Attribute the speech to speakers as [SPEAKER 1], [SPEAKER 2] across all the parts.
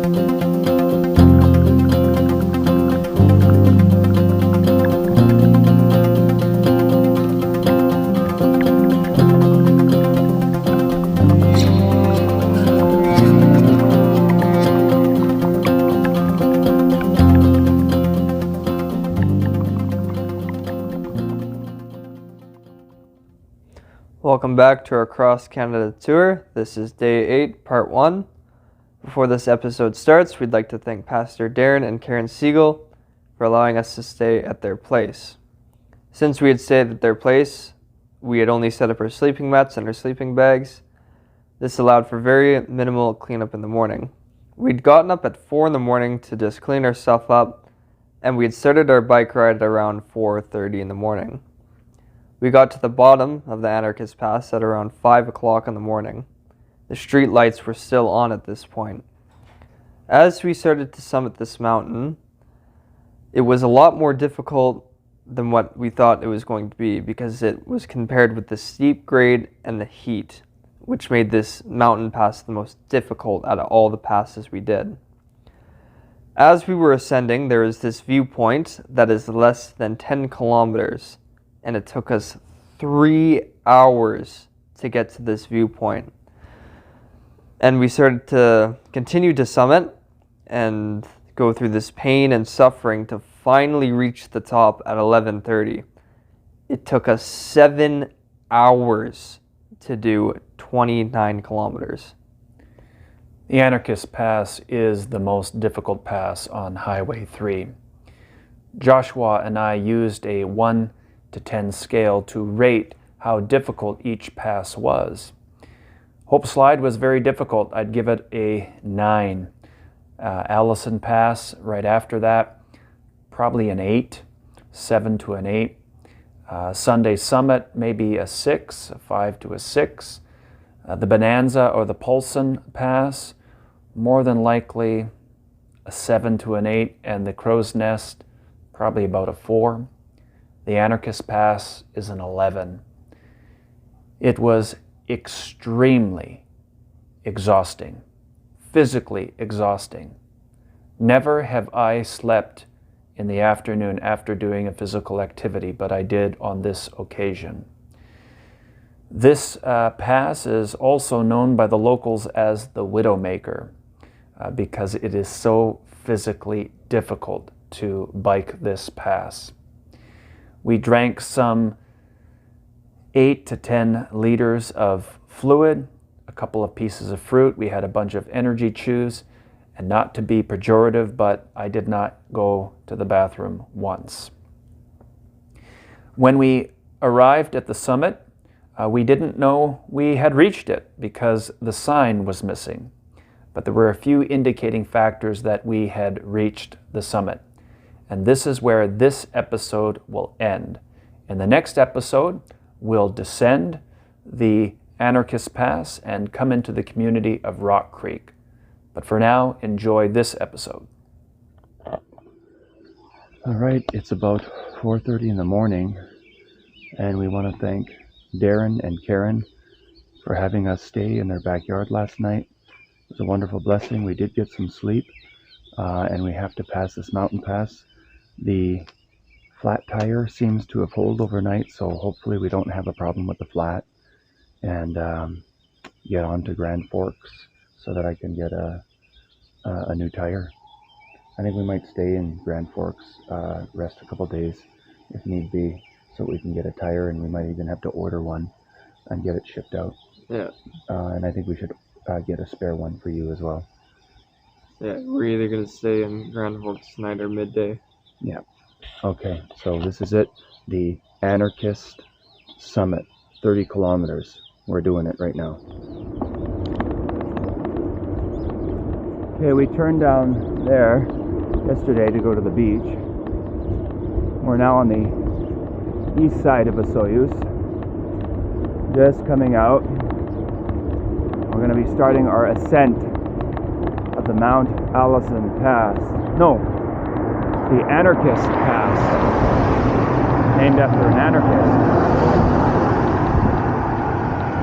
[SPEAKER 1] Welcome back to our Cross Canada tour. This is day 8, part 1. Before this episode starts, we'd like to thank Pastor Darren and Karen Siegel for allowing us to stay at their place. Since we had stayed at their place, we had only set up our sleeping mats and our sleeping bags. This allowed for very minimal cleanup in the morning. We'd gotten up at 4 in the morning to just clean our stuff up, and we had started our bike ride at around 4:30 in the morning. We got to the bottom of the Anarchist Pass at around 5 o'clock in the morning. The street lights were still on at this point. As we started to summit this mountain, it was a lot more difficult than what we thought it was going to be because it was compared with the steep grade and the heat, which made this mountain pass the most difficult out of all the passes we did. As we were ascending, there is this viewpoint that is less than 10 kilometers. And it took us 3 hours to get to this viewpoint. And we started to continue to summit and go through this pain and suffering to finally reach the top at 11:30. It took us 7 hours to do 29 kilometers.
[SPEAKER 2] The Anarchist Pass is the most difficult pass on Highway 3. Joshua and I used a 1 to 10 scale to rate how difficult each pass was. Hope Slide was very difficult. I'd give it a 9. Allison Pass right after that, probably an 8, 7 to an 8. Sunday Summit, maybe a 6, a 5 to a 6. The Bonanza or the Polson Pass, more than likely a 7 to an 8, and the Crow's Nest, probably about a 4. The Anarchist Pass is an 11. It was extremely exhausting, physically exhausting. Never have I slept in the afternoon after doing a physical activity, but I did on this occasion. This pass is also known by the locals as the Widowmaker because it is so physically difficult to bike this pass. We drank some 8 to 10 liters of fluid, a couple of pieces of fruit. We had a bunch of energy chews, and not to be pejorative, but I did not go to the bathroom once. When we arrived at the summit, we didn't know we had reached it because the sign was missing. But there were a few indicating factors that we had reached the summit. And this is where this episode will end. In the next episode, we'll descend the Anarchist Pass and come into the community of Rock Creek. But for now, enjoy this episode.
[SPEAKER 3] All right, it's about 4:30 in the morning, and we want to thank Darren and Karen for having us stay in their backyard last night. It was a wonderful blessing. We did get some sleep, and we have to pass this mountain pass. The flat tire seems to have held overnight, so hopefully we don't have a problem with the flat, and get on to Grand Forks so that I can get a new tire. I think we might stay in Grand Forks, rest a couple days if need be, so we can get a tire, and we might even have to order one and get it shipped out.
[SPEAKER 1] Yeah.
[SPEAKER 3] And I think we should get a spare one for you as well.
[SPEAKER 1] Yeah, we're either going to stay in Grand Forks tonight or midday.
[SPEAKER 3] Yeah. Okay, so this is it. The Anarchist Summit, 30 kilometers. We're doing it right now. Okay, we turned down there yesterday to go to the beach. We're now on the east side of Osoyoos. Just coming out. We're going to be starting our ascent of the Mount Allison Pass. No, the Anarchist Pass, named after an anarchist.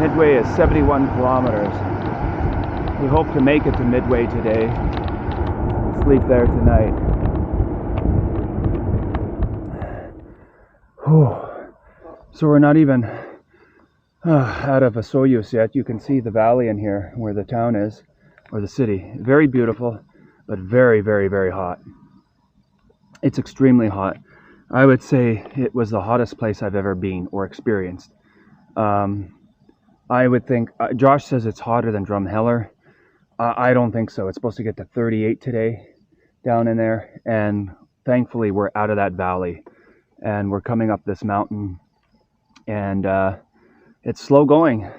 [SPEAKER 3] Midway is 71 kilometers. We hope to make it to Midway today. sleep there tonight. Whew. So we're not even out of Osoyoos yet. You can see the valley in here where the town is, or the city. Very beautiful, but very, very, very hot. It's extremely hot. I would say it was the hottest place I've ever been or experienced. I would think, Josh says it's hotter than Drumheller. I don't think so. It's supposed to get to 38 today down in there, and thankfully we're out of that valley and we're coming up this mountain, and it's slow going.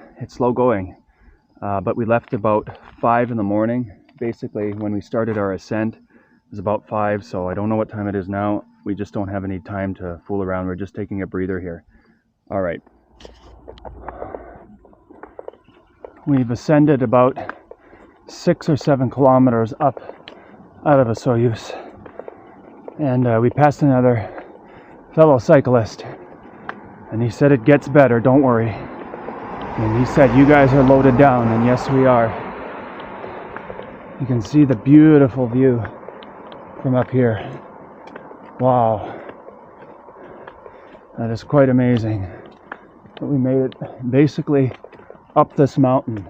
[SPEAKER 3] But we left about 5 in the morning. Basically, when we started our ascent, it was about 5, so I don't know what time it is now. We just don't have any time to fool around. We're just taking a breather here. All right. We've ascended about 6 or 7 kilometers up out of Osoyoos, and we passed another fellow cyclist, and he said it gets better, don't worry. And he said, you guys are loaded down, and yes we are. You can see the beautiful view from up here. Wow, that is quite amazing. But we made it basically up this mountain.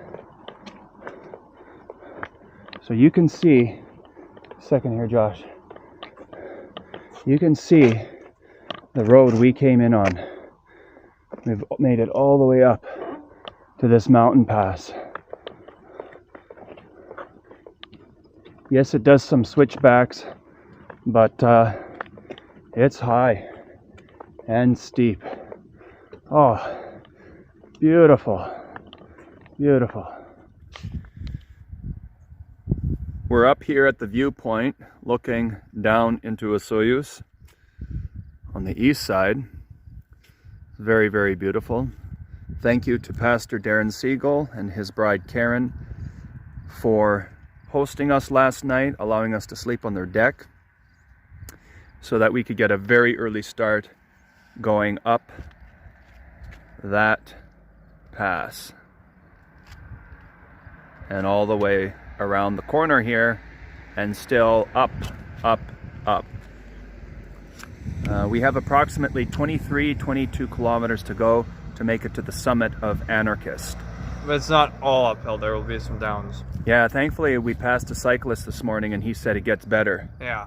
[SPEAKER 3] So you can see, second here Josh, you can see the road we came in on. We've made it all the way up to this mountain pass. Yes, it does some switchbacks, but it's high and steep. Oh, beautiful, beautiful. We're up here at the viewpoint looking down into Osoyoos on the east side. Very, very beautiful. Thank you to Pastor Darren Siegel and his bride Karen for hosting us last night, allowing us to sleep on their deck so that we could get a very early start going up that pass and all the way around the corner here and still up, up, up. We have approximately 22 kilometers to go to make it to the summit of Anarchist.
[SPEAKER 1] But it's not all uphill, there will be some downs.
[SPEAKER 3] Yeah, thankfully we passed a cyclist this morning and he said it gets better.
[SPEAKER 1] Yeah.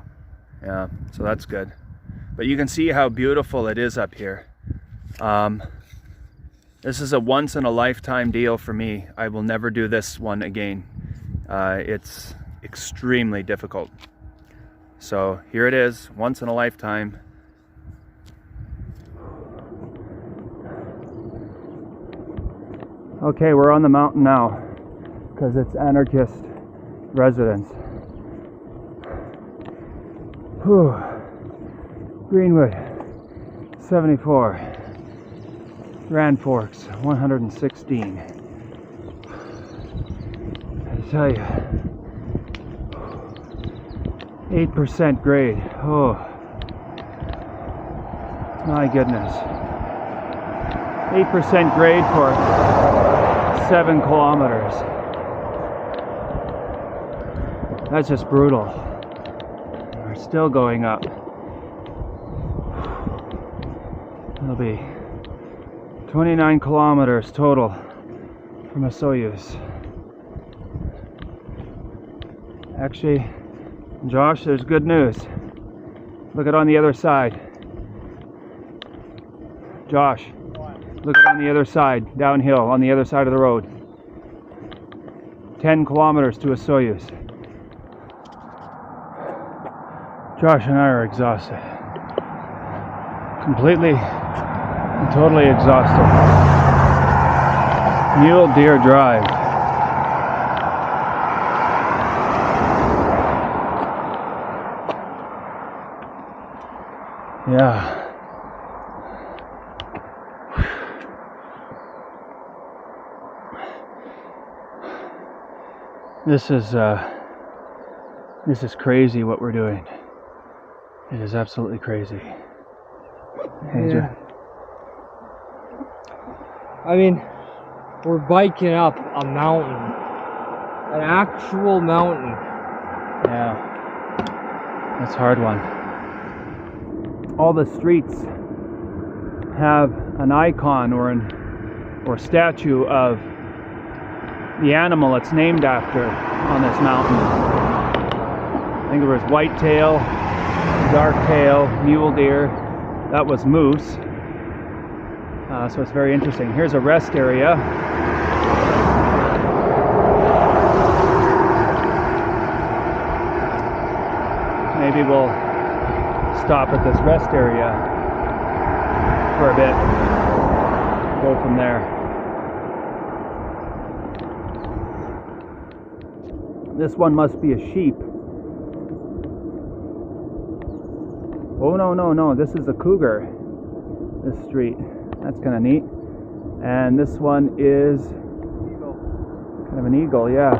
[SPEAKER 3] Yeah, so that's good. But you can see how beautiful it is up here. This is a once in a lifetime deal for me. I will never do this one again. It's extremely difficult. So here it is, once in a lifetime. Okay, we're on the mountain now because it's Anarchist residence. Whew. Greenwood 74, Grand Forks 116. I tell you, 8% grade. Oh my goodness, 8% grade for 7 kilometers. That's just brutal. We're still going up. It'll be 29 kilometers total from Osoyoos. Actually, Josh, there's good news. Look at on the other side. Josh, look at on the other side, downhill, on the other side of the road. 10 kilometers to Osoyoos. Josh and I are exhausted. Completely and totally exhausted. Mule Deer Drive. Yeah. This is crazy what we're doing. It is absolutely crazy.
[SPEAKER 4] Yeah. I mean, we're biking up a mountain, an actual mountain.
[SPEAKER 3] Yeah.
[SPEAKER 2] That's a hard one. All the streets have an icon or statue of the animal it's named after on this mountain. I think there was whitetail, dark-tail, mule deer. That was moose. So it's very interesting. Here's a rest area. Maybe we'll stop at this rest area for a bit. Go from there. This one must be a sheep. Oh, no. This is a cougar. This street. That's kind of neat. And this one is kind of an eagle, yeah.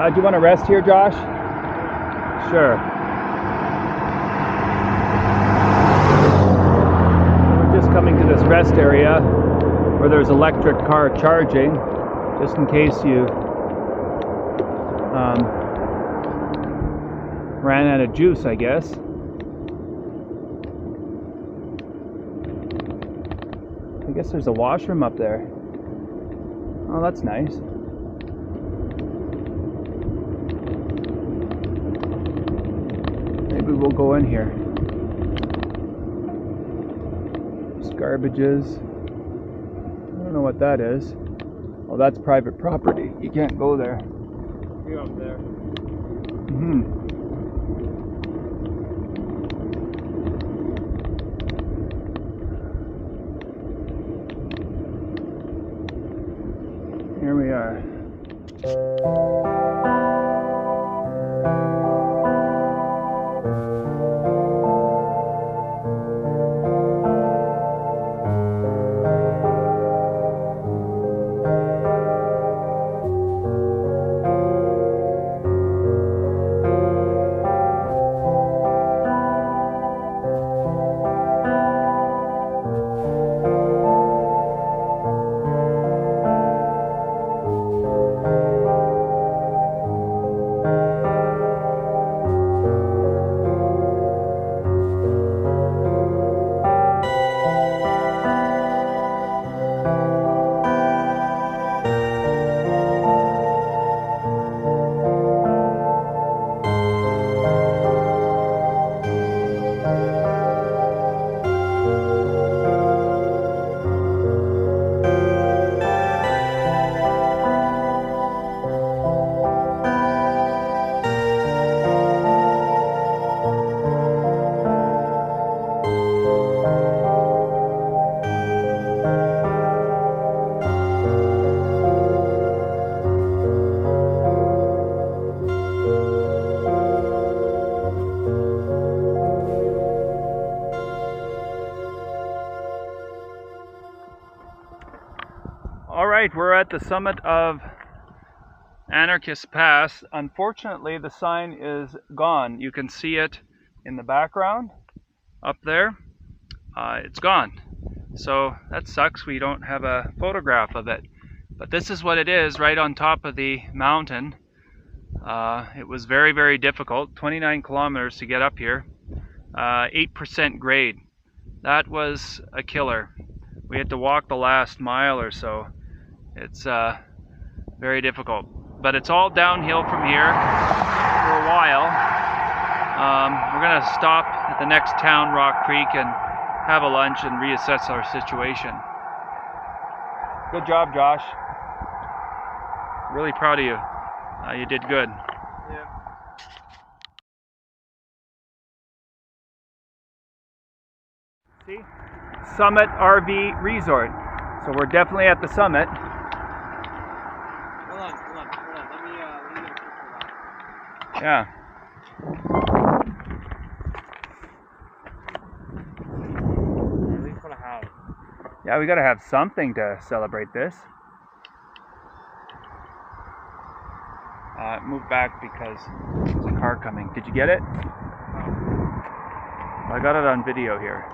[SPEAKER 2] Do you want to rest here, Josh? Sure. We're just coming to this rest area where there's electric car charging, just in case you ran out of juice, I guess. I guess there's a washroom up there. Oh, that's nice. Maybe we'll go in here. There's garbages. I don't know what that is. Oh, that's private property. You can't go there.
[SPEAKER 4] You're up there.
[SPEAKER 2] Here we are. All right, we're at the summit of Anarchist Pass. Unfortunately, the sign is gone. You can see it in the background up there. It's gone. So that sucks. We don't have a photograph of it. But this is what it is right on top of the mountain. It was very, very difficult. 29 kilometers to get up here. 8% grade. That was a killer. We had to walk the last mile or so. It's very difficult, but it's all downhill from here for a while. We're gonna stop at the next town, Rock Creek, and have a lunch and reassess our situation. Good job, Josh. Really proud of you. You did good.
[SPEAKER 4] Yeah.
[SPEAKER 2] See? Summit RV Resort. So we're definitely at the summit.
[SPEAKER 4] Hold on. Let me get a picture of that.
[SPEAKER 2] Yeah.
[SPEAKER 4] At least want to have.
[SPEAKER 2] Yeah, we gotta have something to celebrate this. Move back because there's a car coming. Did you get it? I got it on video here.